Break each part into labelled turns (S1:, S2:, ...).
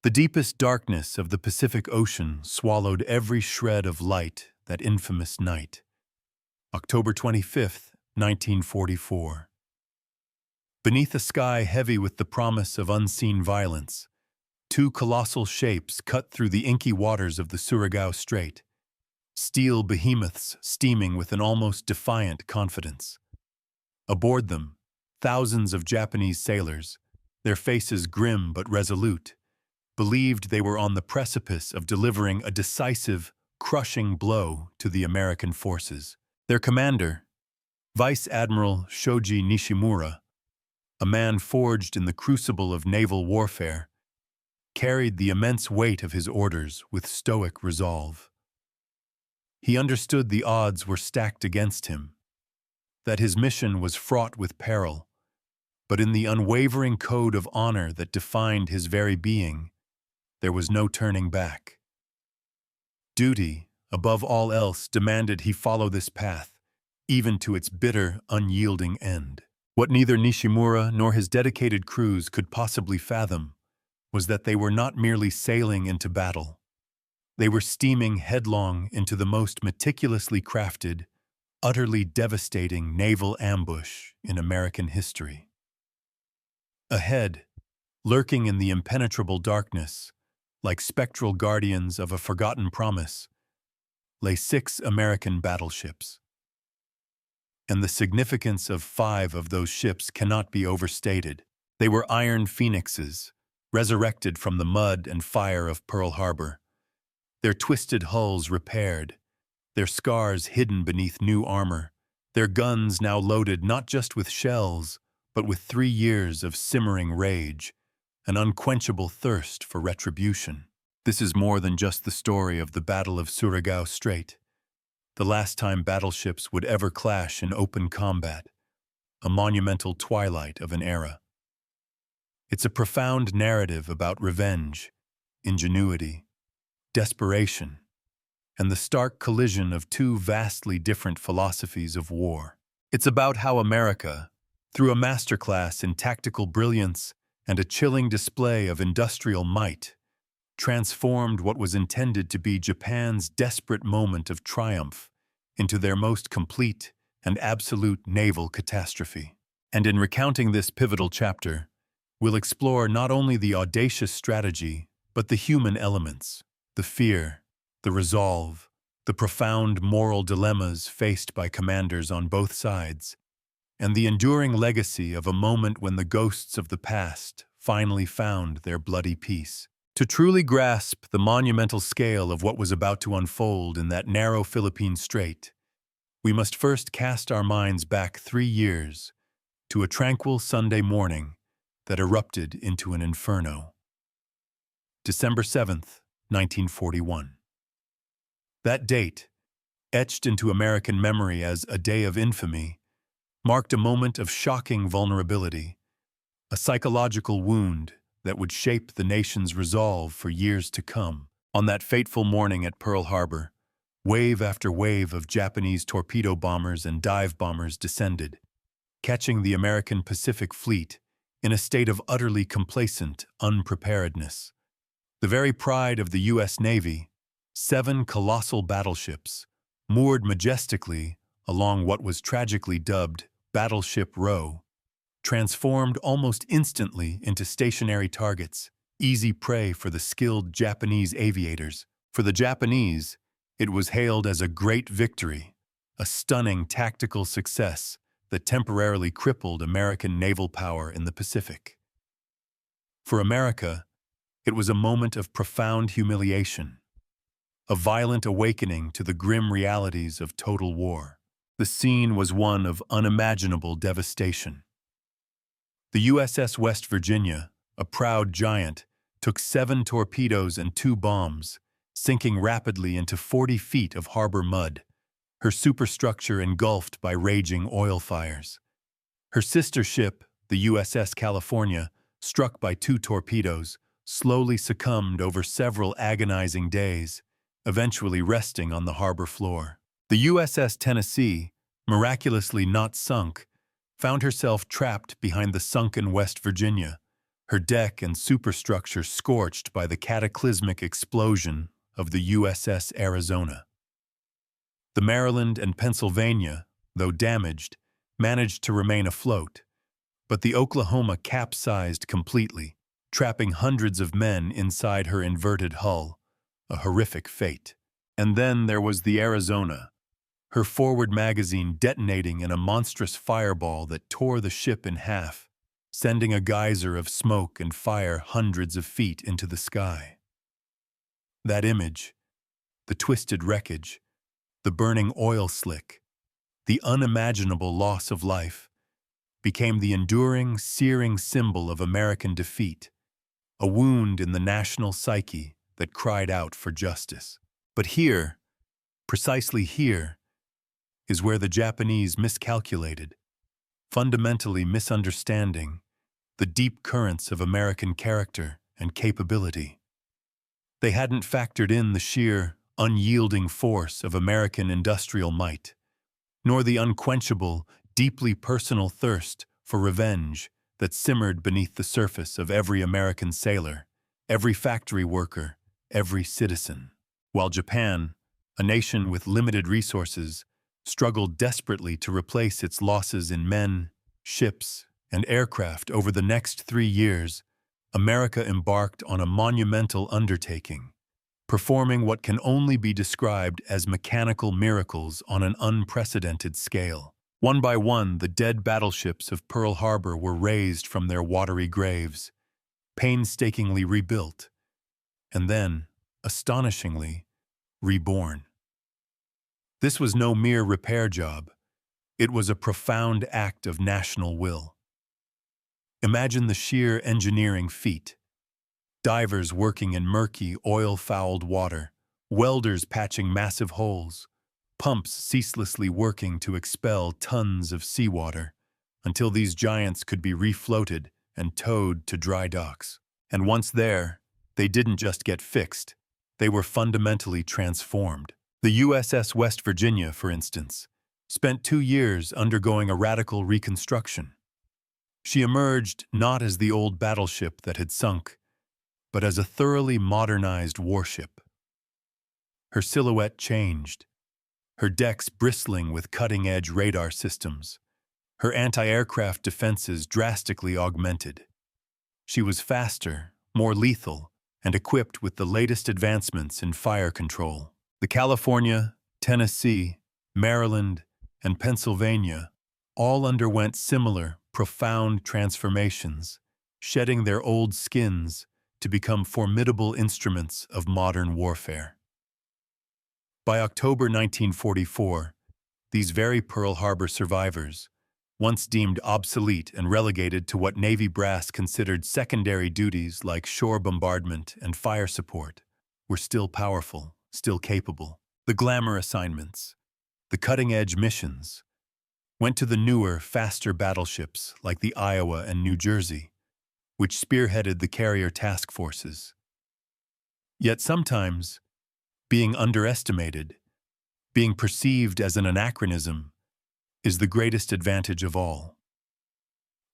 S1: The deepest darkness of the Pacific Ocean swallowed every shred of light that infamous night. October 25th, 1944. Beneath a sky heavy with the promise of unseen violence, two colossal shapes cut through the inky waters of the Surigao Strait, steel behemoths steaming with an almost defiant confidence. Aboard them, thousands of Japanese sailors, their faces grim but resolute, believed they were on the precipice of delivering a decisive, crushing blow to the American forces. Their commander, Vice Admiral Shoji Nishimura, a man forged in the crucible of naval warfare, carried the immense weight of his orders with stoic resolve. He understood the odds were stacked against him, that his mission was fraught with peril, but in the unwavering code of honor that defined his very being, there was no turning back. Duty, above all else, demanded he follow this path, even to its bitter, unyielding end. What neither Nishimura nor his dedicated crews could possibly fathom was that they were not merely sailing into battle. They were steaming headlong into the most meticulously crafted, utterly devastating naval ambush in American history. Ahead, lurking in the impenetrable darkness, like spectral guardians of a forgotten promise, lay 6 American battleships. And the significance of 5 of those ships cannot be overstated. They were iron phoenixes, resurrected from the mud and fire of Pearl Harbor, their twisted hulls repaired, their scars hidden beneath new armor, their guns now loaded not just with shells, but with 3 years of simmering rage, an unquenchable thirst for retribution. This is more than just the story of the Battle of Surigao Strait, the last time battleships would ever clash in open combat, a monumental twilight of an era. It's a profound narrative about revenge, ingenuity, desperation, and the stark collision of 2 vastly different philosophies of war. It's about how America, through a masterclass in tactical brilliance and a chilling display of industrial might, transformed what was intended to be Japan's desperate moment of triumph into their most complete and absolute naval catastrophe. And in recounting this pivotal chapter, we'll explore not only the audacious strategy, but the human elements, the fear, the resolve, the profound moral dilemmas faced by commanders on both sides, and the enduring legacy of a moment when the ghosts of the past finally found their bloody peace. To truly grasp the monumental scale of what was about to unfold in that narrow Philippine Strait, we must first cast our minds back 3 years to a tranquil Sunday morning that erupted into an inferno. December 7th, 1941. That date, etched into American memory as a day of infamy, marked a moment of shocking vulnerability, a psychological wound that would shape the nation's resolve for years to come. On that fateful morning at Pearl Harbor, wave after wave of Japanese torpedo bombers and dive bombers descended, catching the American Pacific Fleet in a state of utterly complacent unpreparedness. The very pride of the U.S. Navy, 7 colossal battleships, moored majestically along what was tragically dubbed Battleship Row, transformed almost instantly into stationary targets, easy prey for the skilled Japanese aviators. For the Japanese, it was hailed as a great victory, a stunning tactical success that temporarily crippled American naval power in the Pacific. For America, it was a moment of profound humiliation, a violent awakening to the grim realities of total war. The scene was one of unimaginable devastation. The USS West Virginia, a proud giant, took 7 torpedoes and 2 bombs, sinking rapidly into 40 feet of harbor mud, her superstructure engulfed by raging oil fires. Her sister ship, the USS California, struck by 2 torpedoes, slowly succumbed over several agonizing days, eventually resting on the harbor floor. The USS Tennessee, miraculously not sunk, found herself trapped behind the sunken West Virginia, her deck and superstructure scorched by the cataclysmic explosion of the USS Arizona. The Maryland and Pennsylvania, though damaged, managed to remain afloat, but the Oklahoma capsized completely, trapping hundreds of men inside her inverted hull, a horrific fate. And then there was the Arizona, her forward magazine detonating in a monstrous fireball that tore the ship in half, sending a geyser of smoke and fire hundreds of feet into the sky. That image, the twisted wreckage, the burning oil slick, the unimaginable loss of life, became the enduring, searing symbol of American defeat, a wound in the national psyche that cried out for justice. But here, precisely here, is where the Japanese miscalculated, fundamentally misunderstanding the deep currents of American character and capability. They hadn't factored in the sheer, unyielding force of American industrial might, nor the unquenchable, deeply personal thirst for revenge that simmered beneath the surface of every American sailor, every factory worker, every citizen. While Japan, a nation with limited resources, struggled desperately to replace its losses in men, ships, and aircraft over the next 3 years, America embarked on a monumental undertaking, performing what can only be described as mechanical miracles on an unprecedented scale. One by one, the dead battleships of Pearl Harbor were raised from their watery graves, painstakingly rebuilt, and then, astonishingly, reborn. This was no mere repair job. It was a profound act of national will. Imagine the sheer engineering feat. Divers working in murky, oil-fouled water, welders patching massive holes, pumps ceaselessly working to expel tons of seawater until these giants could be refloated and towed to dry docks. And once there, they didn't just get fixed, they were fundamentally transformed. The USS West Virginia, for instance, spent 2 years undergoing a radical reconstruction. She emerged not as the old battleship that had sunk, but as a thoroughly modernized warship. Her silhouette changed, her decks bristling with cutting-edge radar systems, her anti-aircraft defenses drastically augmented. She was faster, more lethal, and equipped with the latest advancements in fire control. The California, Tennessee, Maryland, and Pennsylvania all underwent similar, profound transformations, shedding their old skins to become formidable instruments of modern warfare. By October 1944, these very Pearl Harbor survivors, once deemed obsolete and relegated to what Navy brass considered secondary duties like shore bombardment and fire support, were still powerful, still capable. The glamour assignments, the cutting-edge missions, went to the newer, faster battleships like the Iowa and New Jersey, which spearheaded the carrier task forces. Yet sometimes, being underestimated, being perceived as an anachronism, is the greatest advantage of all.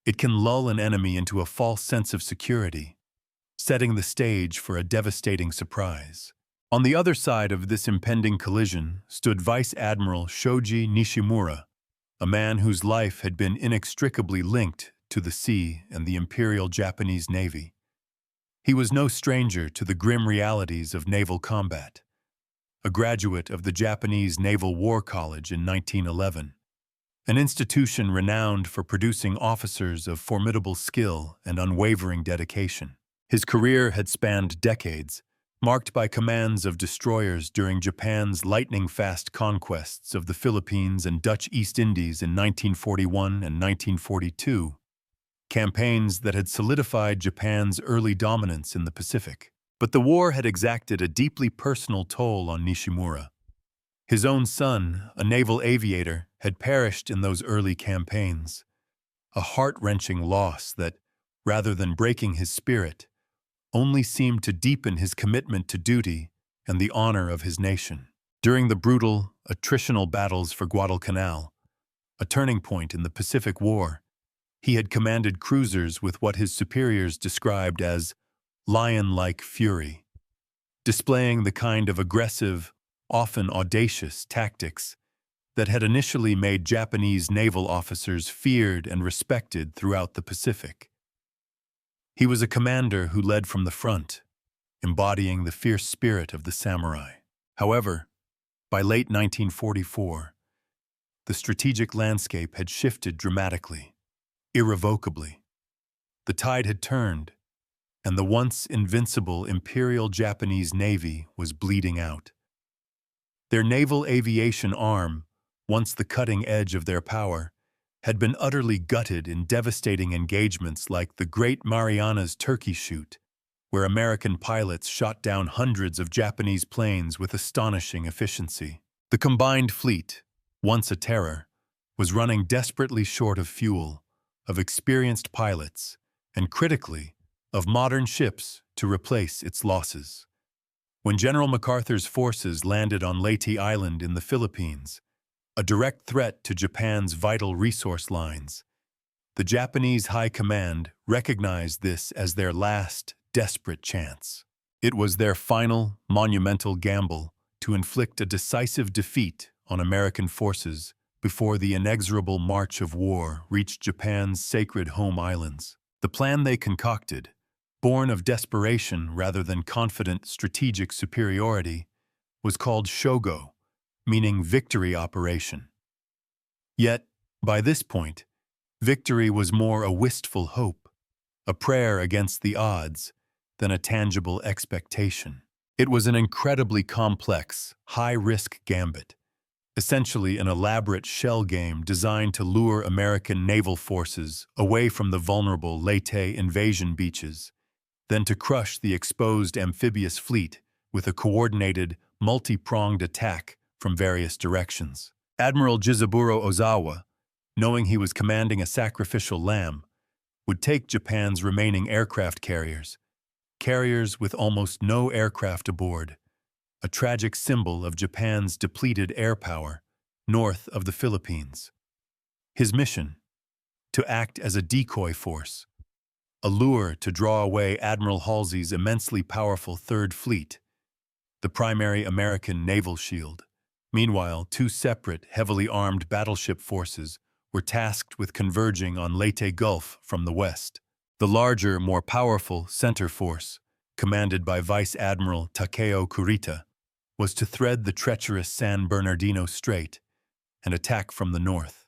S1: It can lull an enemy into a false sense of security, setting the stage for a devastating surprise. On the other side of this impending collision stood Vice Admiral Shoji Nishimura, a man whose life had been inextricably linked to the sea and the Imperial Japanese Navy. He was no stranger to the grim realities of naval combat. A graduate of the Japanese Naval War College in 1911, an institution renowned for producing officers of formidable skill and unwavering dedication. His career had spanned decades, marked by commands of destroyers during Japan's lightning-fast conquests of the Philippines and Dutch East Indies in 1941 and 1942, campaigns that had solidified Japan's early dominance in the Pacific. But the war had exacted a deeply personal toll on Nishimura. His own son, a naval aviator, had perished in those early campaigns, a heart-wrenching loss that, rather than breaking his spirit, only seemed to deepen his commitment to duty and the honor of his nation. During the brutal, attritional battles for Guadalcanal, a turning point in the Pacific War, He had commanded cruisers with what his superiors described as lion-like fury, displaying the kind of aggressive, often audacious tactics that had initially made Japanese naval officers feared and respected throughout the Pacific. He was a commander who led from the front, embodying the fierce spirit of the samurai. However, by late 1944, the strategic landscape had shifted dramatically, irrevocably. The tide had turned, and the once invincible Imperial Japanese Navy was bleeding out. Their naval aviation arm, once the cutting edge of their power, had been utterly gutted in devastating engagements like the Great Marianas Turkey Shoot, where American pilots shot down hundreds of Japanese planes with astonishing efficiency. The combined fleet, once a terror, was running desperately short of fuel, of experienced pilots, and critically, of modern ships to replace its losses. When General MacArthur's forces landed on Leyte Island in the Philippines, a direct threat to Japan's vital resource lines, the Japanese High Command recognized this as their last, desperate chance. It was their final, monumental gamble to inflict a decisive defeat on American forces before the inexorable march of war reached Japan's sacred home islands. The plan they concocted, born of desperation rather than confident strategic superiority, was called Shogo, meaning victory operation. Yet, by this point, victory was more a wistful hope, a prayer against the odds, than a tangible expectation. It was an incredibly complex, high-risk gambit, essentially an elaborate shell game designed to lure American naval forces away from the vulnerable Leyte invasion beaches, then to crush the exposed amphibious fleet with a coordinated, multi-pronged attack from various directions. Admiral Jizaburo Ozawa, knowing he was commanding a sacrificial lamb, would take Japan's remaining aircraft carriers with almost no aircraft aboard, a tragic symbol of Japan's depleted air power north of the Philippines. His mission: to act as a decoy force, a lure to draw away Admiral Halsey's immensely powerful Third Fleet, the primary American naval shield. Meanwhile, two separate, heavily armed battleship forces were tasked with converging on Leyte Gulf from the west. The larger, more powerful center force, commanded by Vice Admiral Takeo Kurita, was to thread the treacherous San Bernardino Strait and attack from the north.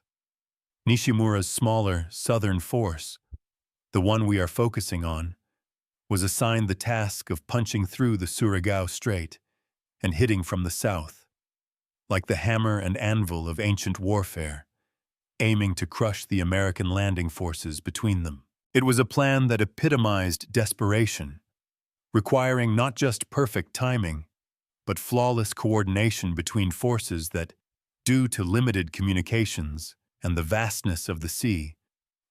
S1: Nishimura's smaller southern force, the one we are focusing on, was assigned the task of punching through the Surigao Strait and hitting from the south, like the hammer and anvil of ancient warfare, aiming to crush the American landing forces between them. It was a plan that epitomized desperation, requiring not just perfect timing, but flawless coordination between forces that, due to limited communications and the vastness of the sea,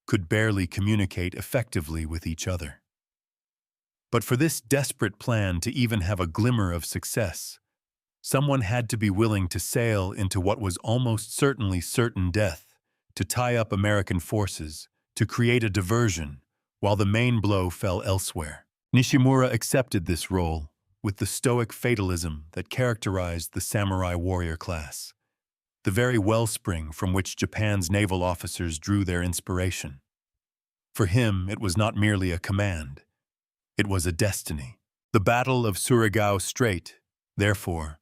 S1: could barely communicate effectively with each other. But for this desperate plan to even have a glimmer of success, someone had to be willing to sail into what was almost certainly certain death, to tie up American forces, to create a diversion, while the main blow fell elsewhere. Nishimura accepted this role with the stoic fatalism that characterized the samurai warrior class, the very wellspring from which Japan's naval officers drew their inspiration. For him, it was not merely a command. It was a destiny. The Battle of Surigao Strait, therefore,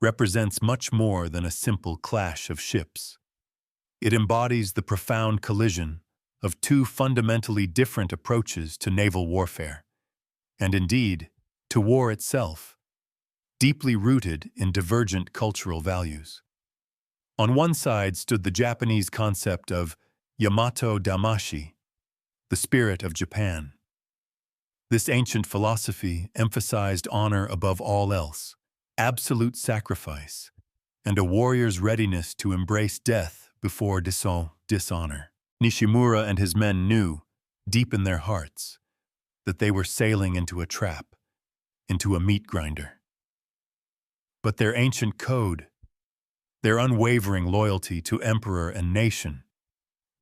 S1: represents much more than a simple clash of ships. It embodies the profound collision of two fundamentally different approaches to naval warfare, and indeed, to war itself, deeply rooted in divergent cultural values. On one side stood the Japanese concept of Yamato Damashi, the spirit of Japan. This ancient philosophy emphasized honor above all else, absolute sacrifice, and a warrior's readiness to embrace death before dishonor. Nishimura and his men knew, deep in their hearts, that they were sailing into a trap, into a meat grinder. But their ancient code, their unwavering loyalty to emperor and nation,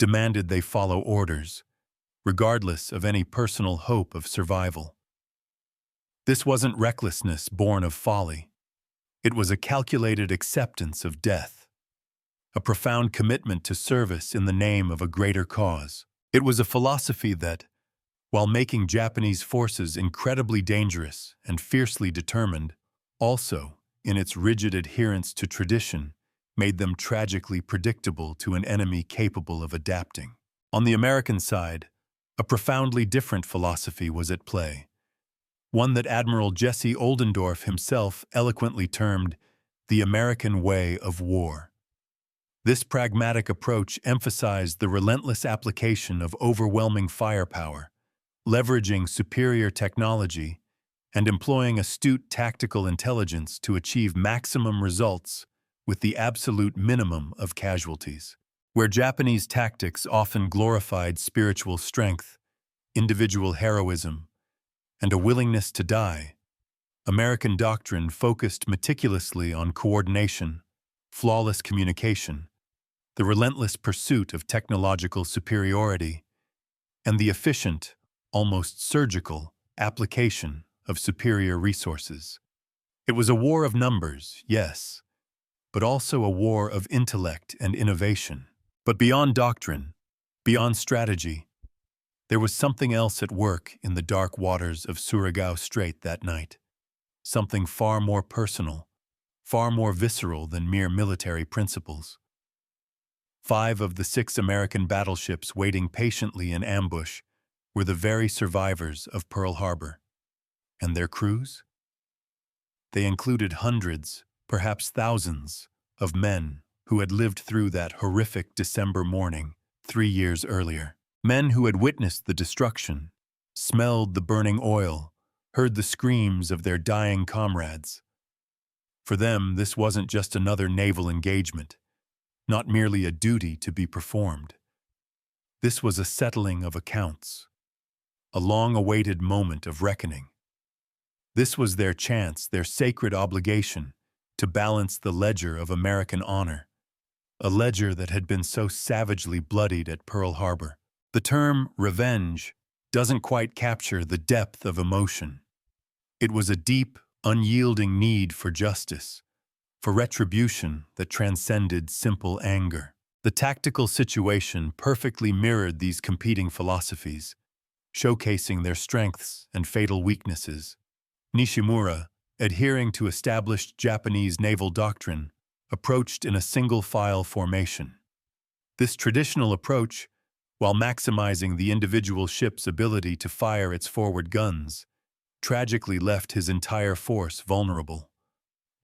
S1: demanded they follow orders, regardless of any personal hope of survival. This wasn't recklessness born of folly. It was a calculated acceptance of death, a profound commitment to service in the name of a greater cause. It was a philosophy that, while making Japanese forces incredibly dangerous and fiercely determined, also, in its rigid adherence to tradition, made them tragically predictable to an enemy capable of adapting. On the American side, a profoundly different philosophy was at play, one that Admiral Jesse Oldendorf himself eloquently termed the American way of war. This pragmatic approach emphasized the relentless application of overwhelming firepower, leveraging superior technology, and employing astute tactical intelligence to achieve maximum results with the absolute minimum of casualties. Where Japanese tactics often glorified spiritual strength, individual heroism, and a willingness to die, American doctrine focused meticulously on coordination, flawless communication, the relentless pursuit of technological superiority, and the efficient, almost surgical, application of superior resources. It was a war of numbers, yes, but also a war of intellect and innovation. But beyond doctrine, beyond strategy, there was something else at work in the dark waters of Surigao Strait that night. Something far more personal, far more visceral than mere military principles. 5 of the 6 American battleships waiting patiently in ambush were the very survivors of Pearl Harbor. And their crews? They included hundreds, perhaps thousands, of men who had lived through that horrific December morning 3 years earlier. Men who had witnessed the destruction, smelled the burning oil, heard the screams of their dying comrades. For them, this wasn't just another naval engagement, not merely a duty to be performed. This was a settling of accounts, a long-awaited moment of reckoning. This was their chance, their sacred obligation, to balance the ledger of American honor, a ledger that had been so savagely bloodied at Pearl Harbor. The term revenge doesn't quite capture the depth of emotion. It was a deep, unyielding need for justice, for retribution that transcended simple anger. The tactical situation perfectly mirrored these competing philosophies, showcasing their strengths and fatal weaknesses. Nishimura, adhering to established Japanese naval doctrine, approached in a single-file formation. This traditional approach, while maximizing the individual ship's ability to fire its forward guns, tragically left his entire force vulnerable.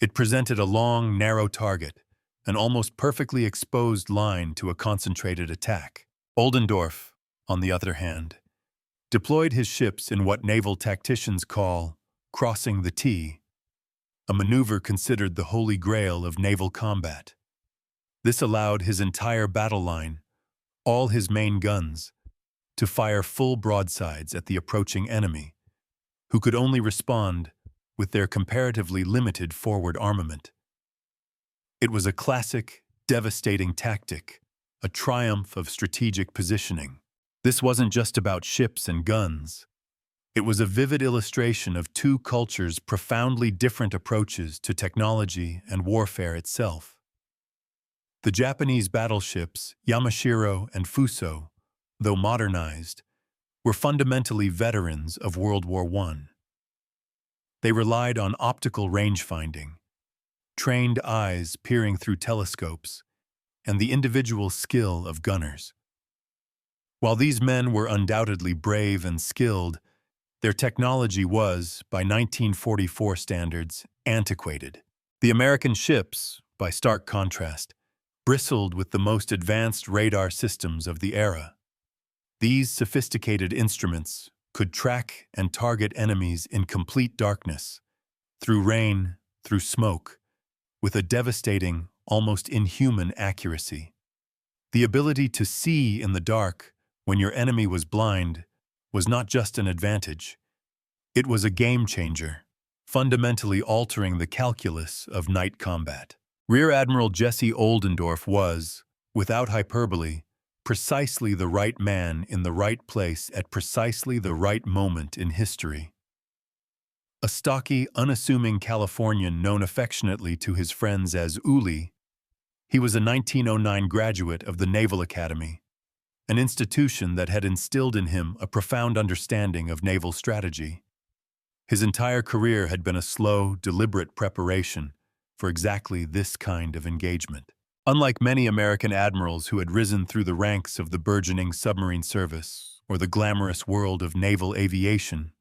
S1: It presented a long, narrow target, an almost perfectly exposed line to a concentrated attack. Oldendorf, on the other hand, deployed his ships in what naval tacticians call crossing the T, a maneuver considered the holy grail of naval combat. This allowed his entire battle line, all his main guns, to fire full broadsides at the approaching enemy, who could only respond with their comparatively limited forward armament. It was a classic, devastating tactic, a triumph of strategic positioning. This wasn't just about ships and guns. It was a vivid illustration of two cultures' profoundly different approaches to technology and warfare itself. The Japanese battleships, Yamashiro and Fuso, though modernized, were fundamentally veterans of World War I. They relied on optical range-finding, trained eyes peering through telescopes, and the individual skill of gunners. While these men were undoubtedly brave and skilled, their technology was, by 1944 standards, antiquated. The American ships, by stark contrast, bristled with the most advanced radar systems of the era. These sophisticated instruments could track and target enemies in complete darkness, through rain, through smoke, with a devastating, almost inhuman accuracy. The ability to see in the dark when your enemy was blind was not just an advantage. It was a game changer, fundamentally altering the calculus of night combat. Rear Admiral Jesse Oldendorf was, without hyperbole, precisely the right man in the right place at precisely the right moment in history. A stocky, unassuming Californian known affectionately to his friends as Uli, he was a 1909 graduate of the Naval Academy, an institution that had instilled in him a profound understanding of naval strategy. His entire career had been a slow, deliberate preparation for exactly this kind of engagement. Unlike many American admirals who had risen through the ranks of the burgeoning submarine service or the glamorous world of naval aviation,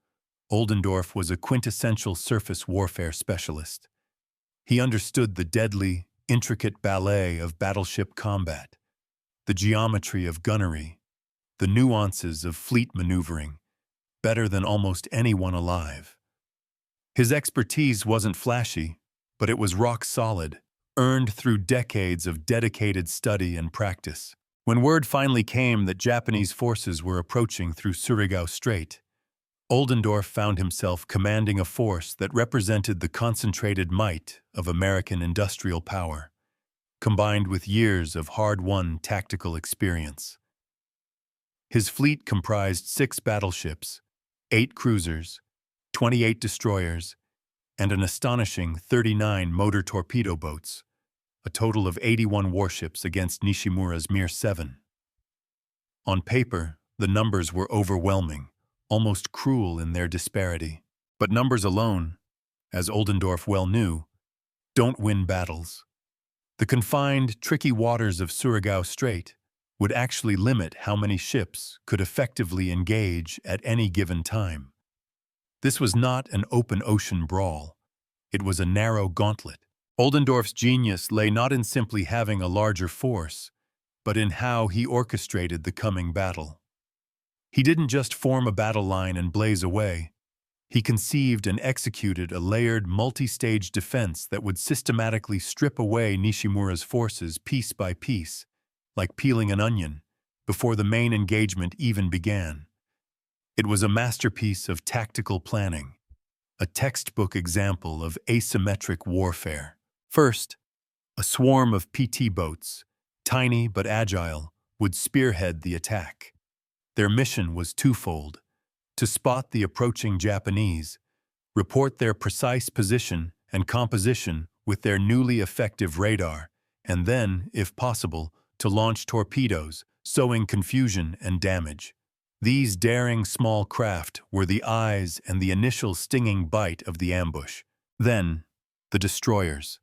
S1: Oldendorf was a quintessential surface warfare specialist. He understood the deadly, intricate ballet of battleship combat, the geometry of gunnery, the nuances of fleet maneuvering, better than almost anyone alive. His expertise wasn't flashy, but it was rock solid, earned through decades of dedicated study and practice. When word finally came that Japanese forces were approaching through Surigao Strait, Oldendorf found himself commanding a force that represented the concentrated might of American industrial power, combined with years of hard-won tactical experience. His fleet comprised 6 battleships, 8 cruisers, 28 destroyers, and an astonishing 39 motor torpedo boats, a total of 81 warships against Nishimura's mere 7. On paper, the numbers were overwhelming, almost cruel in their disparity. But numbers alone, as Oldendorf well knew, don't win battles. The confined, tricky waters of Surigao Strait would actually limit how many ships could effectively engage at any given time. This was not an open ocean brawl. It was a narrow gauntlet. Oldendorf's genius lay not in simply having a larger force, but in how he orchestrated the coming battle. He didn't just form a battle line and blaze away. He conceived and executed a layered, multi-stage defense that would systematically strip away Nishimura's forces piece by piece, like peeling an onion, before the main engagement even began. It was a masterpiece of tactical planning, a textbook example of asymmetric warfare. First, a swarm of PT boats, tiny but agile, would spearhead the attack. Their mission was twofold: to spot the approaching Japanese, report their precise position and composition with their newly effective radar, and then, if possible, to launch torpedoes, sowing confusion and damage. These daring small craft were the eyes and the initial stinging bite of the ambush. Then, the destroyers.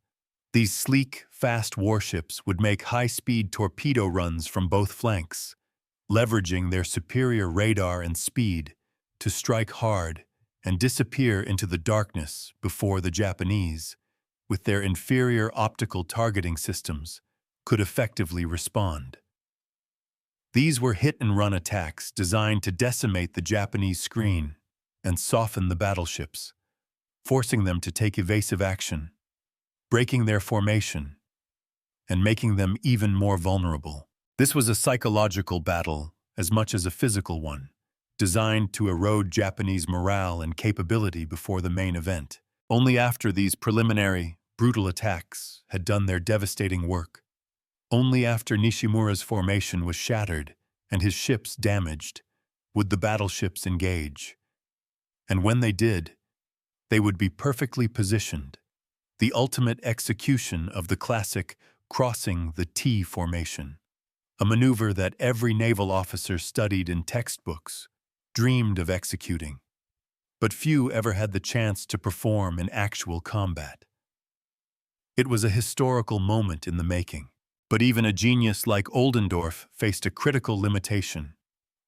S1: These sleek, fast warships would make high-speed torpedo runs from both flanks, leveraging their superior radar and speed to strike hard and disappear into the darkness before the Japanese, with their inferior optical targeting systems, could effectively respond. These were hit-and-run attacks designed to decimate the Japanese screen and soften the battleships, forcing them to take evasive action, breaking their formation, and making them even more vulnerable. This was a psychological battle as much as a physical one, designed to erode Japanese morale and capability before the main event. Only after these preliminary, brutal attacks had done their devastating work, only after Nishimura's formation was shattered and his ships damaged, would the battleships engage. And when they did, they would be perfectly positioned, the ultimate execution of the classic crossing the T formation, a maneuver that every naval officer studied in textbooks, dreamed of executing, but few ever had the chance to perform in actual combat. It was a historical moment in the making, but even a genius like Oldendorf faced a critical limitation,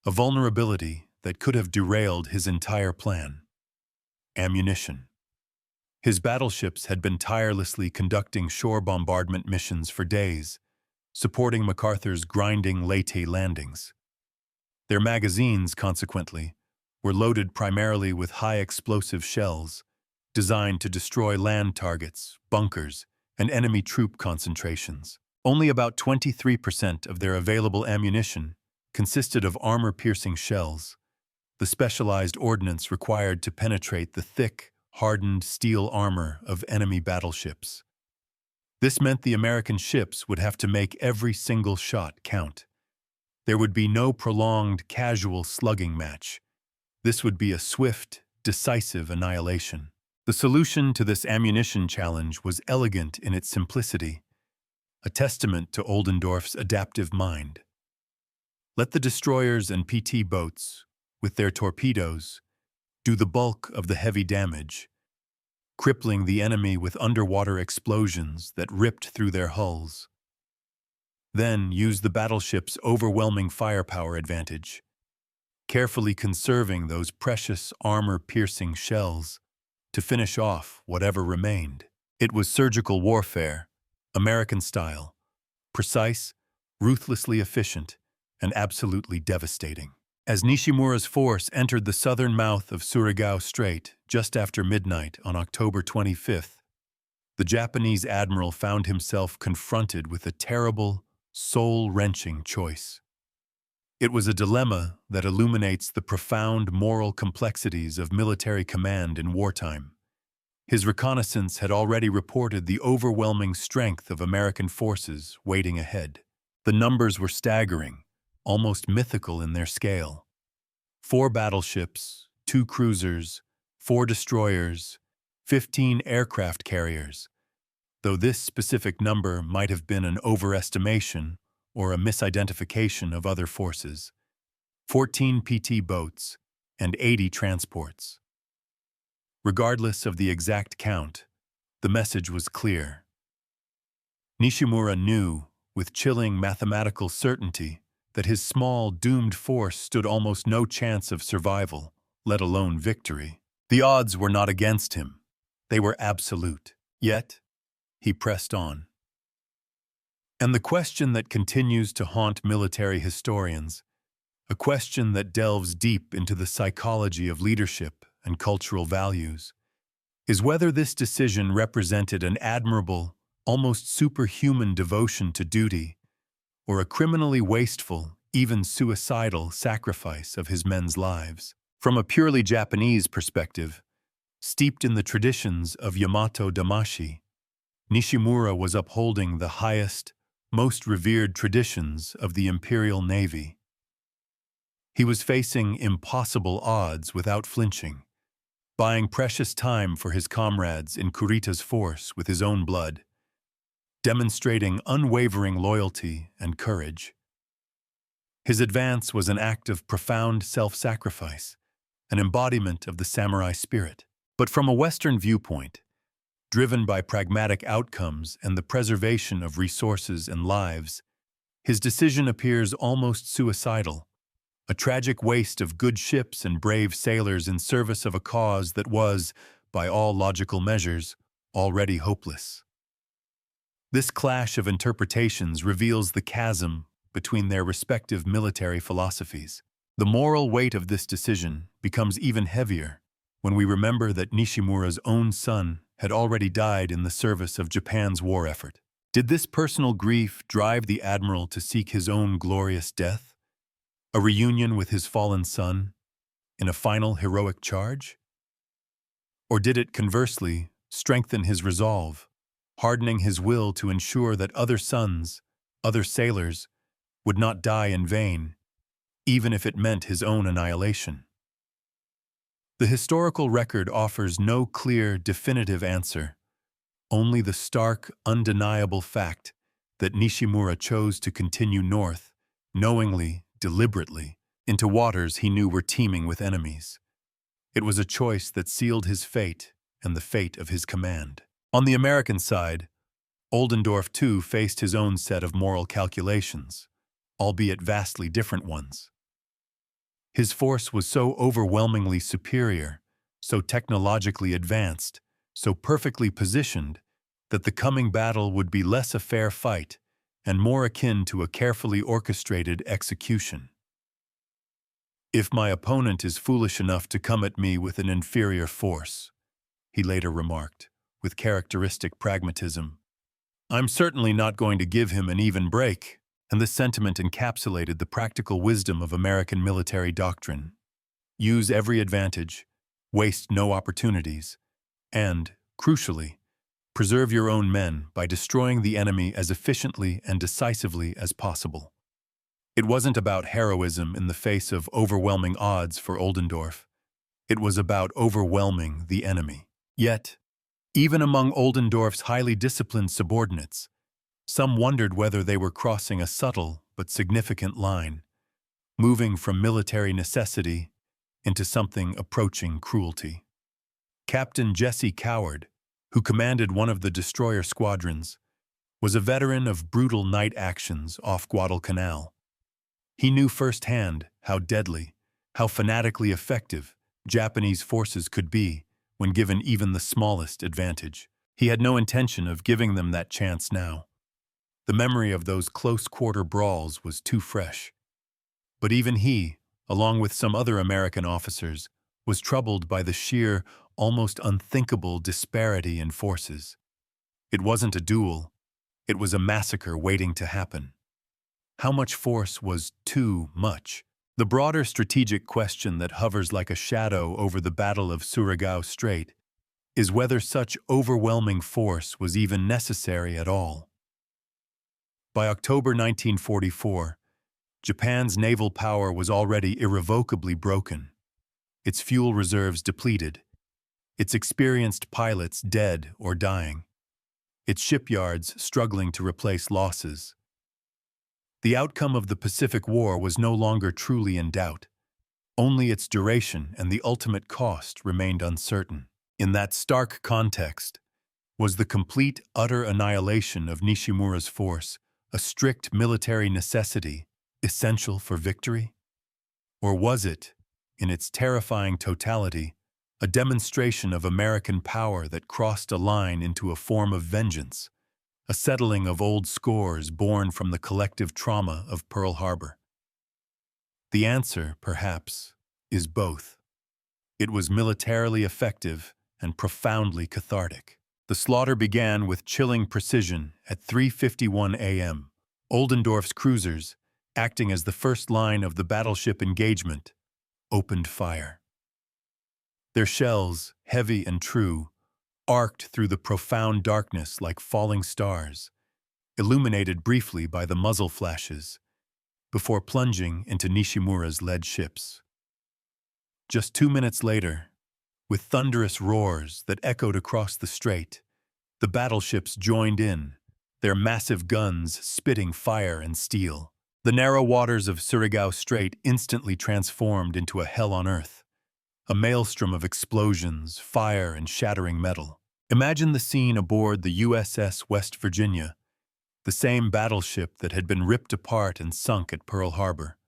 S1: a vulnerability that could have derailed his entire plan: ammunition. His battleships had been tirelessly conducting shore bombardment missions for days, supporting MacArthur's grinding Leyte landings. Their magazines, consequently, were loaded primarily with high-explosive shells, designed to destroy land targets, bunkers, and enemy troop concentrations. Only about 23% of their available ammunition consisted of armor-piercing shells, the specialized ordnance required to penetrate the thick, hardened steel armor of enemy battleships. This meant the American ships would have to make every single shot count. There would be no prolonged, casual slugging match. This would be a swift, decisive annihilation. The solution to this ammunition challenge was elegant in its simplicity, a testament to Oldendorf's adaptive mind. Let the destroyers and PT boats, with their torpedoes, do the bulk of the heavy damage, crippling the enemy with underwater explosions that ripped through their hulls. Then use the battleship's overwhelming firepower advantage, carefully conserving those precious armor-piercing shells to finish off whatever remained. It was surgical warfare, American style, precise, ruthlessly efficient, and absolutely devastating. As Nishimura's force entered the southern mouth of Surigao Strait just after midnight on October 25th, the Japanese admiral found himself confronted with a terrible, soul-wrenching choice. It was a dilemma that illuminates the profound moral complexities of military command in wartime. His reconnaissance had already reported the overwhelming strength of American forces waiting ahead. The numbers were staggering, almost mythical in their scale. 4 battleships, 2 cruisers, 4 destroyers, 15 aircraft carriers. Though this specific number might have been an overestimation or a misidentification of other forces, 14 PT boats, and 80 transports. Regardless of the exact count, the message was clear. Nishimura knew, with chilling mathematical certainty, that his small, doomed force stood almost no chance of survival, let alone victory. The odds were not against him. They were absolute. Yet, he pressed on. And the question that continues to haunt military historians, a question that delves deep into the psychology of leadership and cultural values, is whether this decision represented an admirable, almost superhuman devotion to duty, or a criminally wasteful, even suicidal sacrifice of his men's lives. From a purely Japanese perspective, steeped in the traditions of Yamato Damashi, Nishimura was upholding the highest, most revered traditions of the Imperial Navy. He was facing impossible odds without flinching, buying precious time for his comrades in Kurita's force with his own blood, demonstrating unwavering loyalty and courage. His advance was an act of profound self-sacrifice, an embodiment of the samurai spirit. But from a Western viewpoint, driven by pragmatic outcomes and the preservation of resources and lives, his decision appears almost suicidal, a tragic waste of good ships and brave sailors in service of a cause that was, by all logical measures, already hopeless. This clash of interpretations reveals the chasm between their respective military philosophies. The moral weight of this decision becomes even heavier when we remember that Nishimura's own son had already died in the service of Japan's war effort. Did this personal grief drive the admiral to seek his own glorious death? A reunion with his fallen son in a final heroic charge? Or did it, conversely, strengthen his resolve, hardening his will to ensure that other sons, other sailors, would not die in vain, even if it meant his own annihilation? The historical record offers no clear, definitive answer, only the stark, undeniable fact that Nishimura chose to continue north, knowingly, deliberately, into waters he knew were teeming with enemies. It was a choice that sealed his fate and the fate of his command. On the American side, Oldendorf too faced his own set of moral calculations, albeit vastly different ones. His force was so overwhelmingly superior, so technologically advanced, so perfectly positioned, that the coming battle would be less a fair fight and more akin to a carefully orchestrated execution. "If my opponent is foolish enough to come at me with an inferior force," he later remarked, with characteristic pragmatism, "I'm certainly not going to give him an even break." And this sentiment encapsulated the practical wisdom of American military doctrine. Use every advantage, waste no opportunities, and, crucially, preserve your own men by destroying the enemy as efficiently and decisively as possible. It wasn't about heroism in the face of overwhelming odds for Oldendorf. It was about overwhelming the enemy. Yet, even among Oldendorf's highly disciplined subordinates, some wondered whether they were crossing a subtle but significant line, moving from military necessity into something approaching cruelty. Captain Jesse Coward, who commanded one of the destroyer squadrons, was a veteran of brutal night actions off Guadalcanal. He knew firsthand how deadly, how fanatically effective Japanese forces could be when given even the smallest advantage. He had no intention of giving them that chance now. The memory of those close-quarter brawls was too fresh. But even he, along with some other American officers, was troubled by the sheer, almost unthinkable disparity in forces. It wasn't a duel. It was a massacre waiting to happen. How much force was too much? The broader strategic question that hovers like a shadow over the Battle of Surigao Strait is whether such overwhelming force was even necessary at all. By October 1944, Japan's naval power was already irrevocably broken, its fuel reserves depleted, its experienced pilots dead or dying, its shipyards struggling to replace losses. The outcome of the Pacific War was no longer truly in doubt. Only its duration and the ultimate cost remained uncertain. In that stark context, was the complete, utter annihilation of Nishimura's force a strict military necessity essential for victory? Or was it, in its terrifying totality, a demonstration of American power that crossed a line into a form of vengeance, a settling of old scores born from the collective trauma of Pearl Harbor? The answer, perhaps, is both. It was militarily effective and profoundly cathartic. The slaughter began with chilling precision at 3:51 a.m. Oldendorf's cruisers, acting as the first line of the battleship engagement, opened fire. Their shells, heavy and true, arced through the profound darkness like falling stars, illuminated briefly by the muzzle flashes, before plunging into Nishimura's lead ships. Just 2 minutes later, with thunderous roars that echoed across the strait, the battleships joined in, their massive guns spitting fire and steel. The narrow waters of Surigao Strait instantly transformed into a hell on earth, a maelstrom of explosions, fire, and shattering metal. Imagine the scene aboard the USS West Virginia, the same battleship that had been ripped apart and sunk at Pearl Harbor.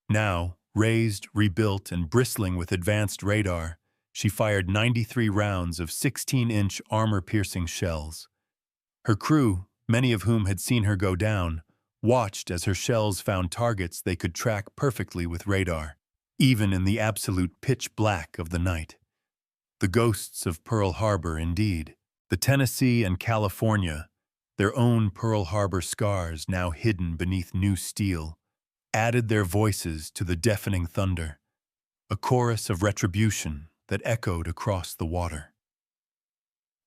S1: Now, raised, rebuilt, and bristling with advanced radar, she fired 93 rounds of 16-inch armor-piercing shells. Her crew, many of whom had seen her go down, watched as her shells found targets they could track perfectly with radar, even in the absolute pitch black of the night. The ghosts of Pearl Harbor, indeed. The Tennessee and California, their own Pearl Harbor scars now hidden beneath new steel, added their voices to the deafening thunder, a chorus of retribution that echoed across the water.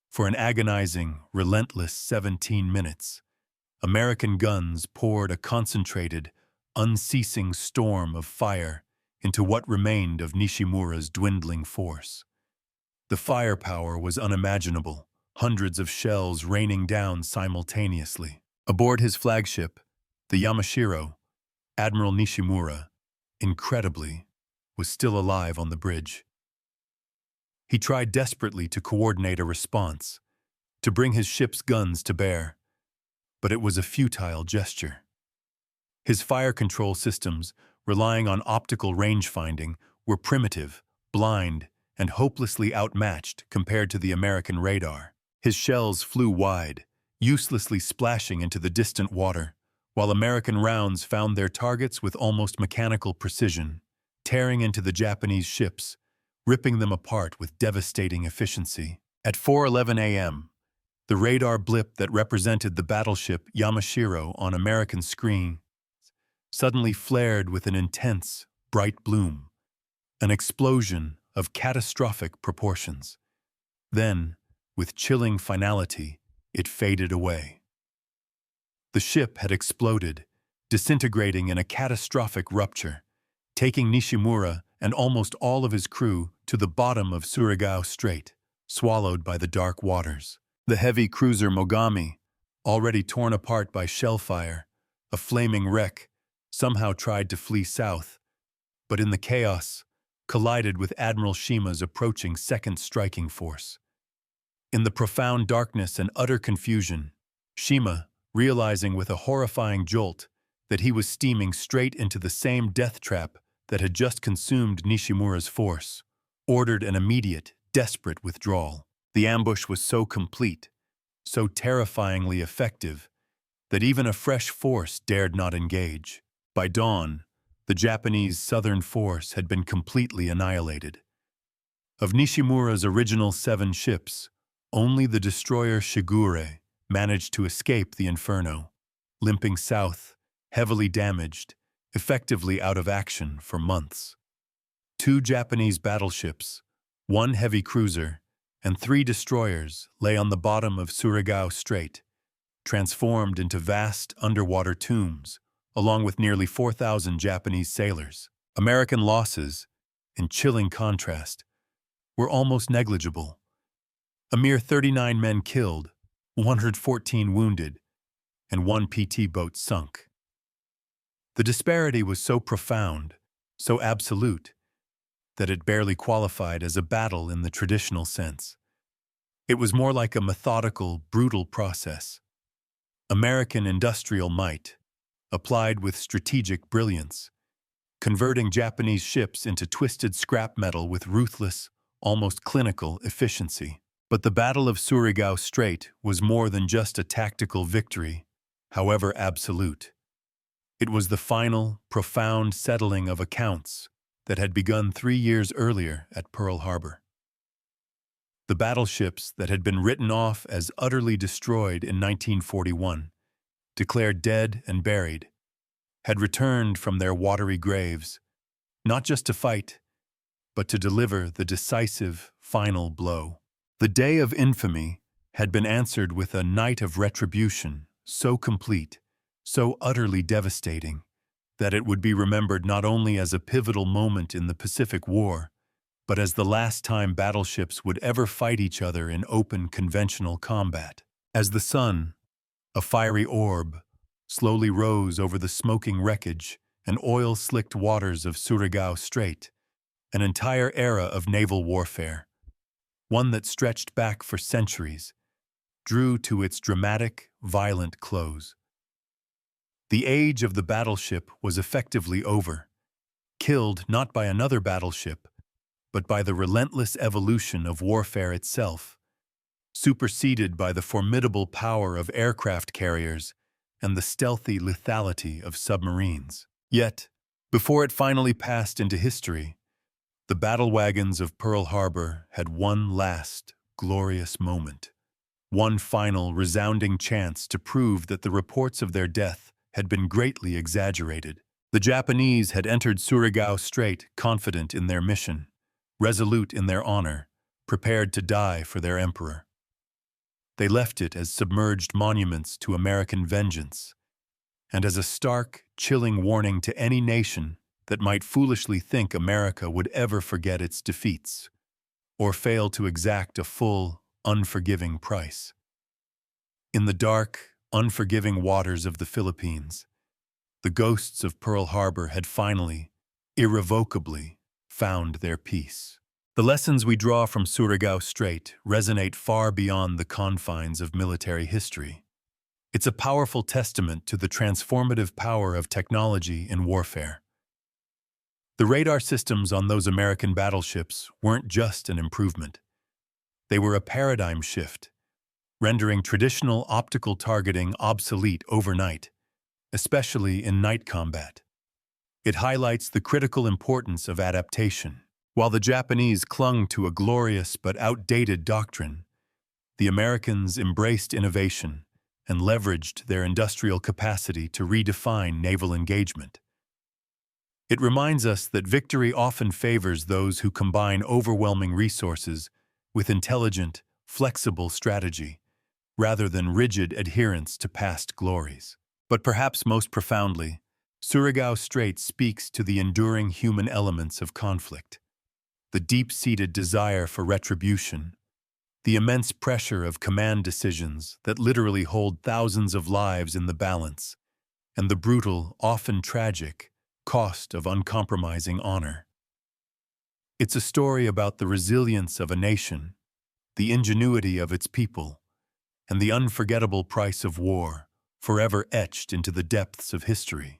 S1: For an agonizing, relentless 17 minutes, American guns poured a concentrated, unceasing storm of fire into what remained of Nishimura's dwindling force. The firepower was unimaginable, hundreds of shells raining down simultaneously. Aboard his flagship, the Yamashiro, Admiral Nishimura, incredibly, was still alive on the bridge. He tried desperately to coordinate a response, to bring his ship's guns to bear, but it was a futile gesture. His fire control systems, relying on optical range-finding, were primitive, blind, and hopelessly outmatched compared to the American radar. His shells flew wide, uselessly splashing into the distant water, while American rounds found their targets with almost mechanical precision, tearing into the Japanese ships, ripping them apart with devastating efficiency. At 4:11 a.m., the radar blip that represented the battleship Yamashiro on American screen suddenly flared with an intense, bright bloom, an explosion of catastrophic proportions. Then, with chilling finality, it faded away. The ship had exploded, disintegrating in a catastrophic rupture, taking Nishimura and almost all of his crew to the bottom of Surigao Strait, swallowed by the dark waters. The heavy cruiser Mogami, already torn apart by shellfire, a flaming wreck, somehow tried to flee south, but in the chaos, collided with Admiral Shima's approaching second striking force. In the profound darkness and utter confusion, Shima, realizing with a horrifying jolt that he was steaming straight into the same death trap that had just consumed Nishimura's force, ordered an immediate, desperate withdrawal. The ambush was so complete, so terrifyingly effective, that even a fresh force dared not engage. By dawn, the Japanese southern force had been completely annihilated. Of Nishimura's original 7 ships, only the destroyer Shigure managed to escape the inferno, limping south, heavily damaged, effectively out of action for months. 2 Japanese battleships, 1 heavy cruiser, and 3 destroyers lay on the bottom of Surigao Strait, transformed into vast underwater tombs, along with nearly 4,000 Japanese sailors. American losses, in chilling contrast, were almost negligible. A mere 39 men killed, 114 wounded, and 1 PT boat sunk. The disparity was so profound, so absolute, that it barely qualified as a battle in the traditional sense. It was more like a methodical, brutal process. American industrial might, applied with strategic brilliance, converting Japanese ships into twisted scrap metal with ruthless, almost clinical efficiency. But the Battle of Surigao Strait was more than just a tactical victory, however absolute. It was the final, profound settling of accounts that had begun 3 years earlier at Pearl Harbor. The battleships that had been written off as utterly destroyed in 1941, declared dead and buried, had returned from their watery graves, not just to fight, but to deliver the decisive, final blow. The day of infamy had been answered with a night of retribution so complete, so utterly devastating, that it would be remembered not only as a pivotal moment in the Pacific War, but as the last time battleships would ever fight each other in open conventional combat. As the sun, a fiery orb, slowly rose over the smoking wreckage and oil-slicked waters of Surigao Strait, an entire era of naval warfare, one that stretched back for centuries, drew to its dramatic, violent close. The age of the battleship was effectively over, killed not by another battleship, but by the relentless evolution of warfare itself, superseded by the formidable power of aircraft carriers and the stealthy lethality of submarines. Yet, before it finally passed into history, the battle wagons of Pearl Harbor had one last, glorious moment, one final, resounding chance to prove that the reports of their death had been greatly exaggerated. The Japanese had entered Surigao Strait confident in their mission, resolute in their honor, prepared to die for their emperor. They left it as submerged monuments to American vengeance, and as a stark, chilling warning to any nation that might foolishly think America would ever forget its defeats, or fail to exact a full, unforgiving price. In the dark, unforgiving waters of the Philippines, the ghosts of Pearl Harbor had finally, irrevocably, found their peace. The lessons we draw from Surigao Strait resonate far beyond the confines of military history. It's a powerful testament to the transformative power of technology in warfare. The radar systems on those American battleships weren't just an improvement. They were a paradigm shift, rendering traditional optical targeting obsolete overnight, especially in night combat. It highlights the critical importance of adaptation. While the Japanese clung to a glorious but outdated doctrine, the Americans embraced innovation and leveraged their industrial capacity to redefine naval engagement. It reminds us that victory often favors those who combine overwhelming resources with intelligent, flexible strategy, rather than rigid adherence to past glories. But perhaps most profoundly, Surigao Strait speaks to the enduring human elements of conflict, the deep-seated desire for retribution, the immense pressure of command decisions that literally hold thousands of lives in the balance, and the brutal, often tragic, cost of uncompromising honor. It's a story about the resilience of a nation, the ingenuity of its people, and the unforgettable price of war, forever etched into the depths of history.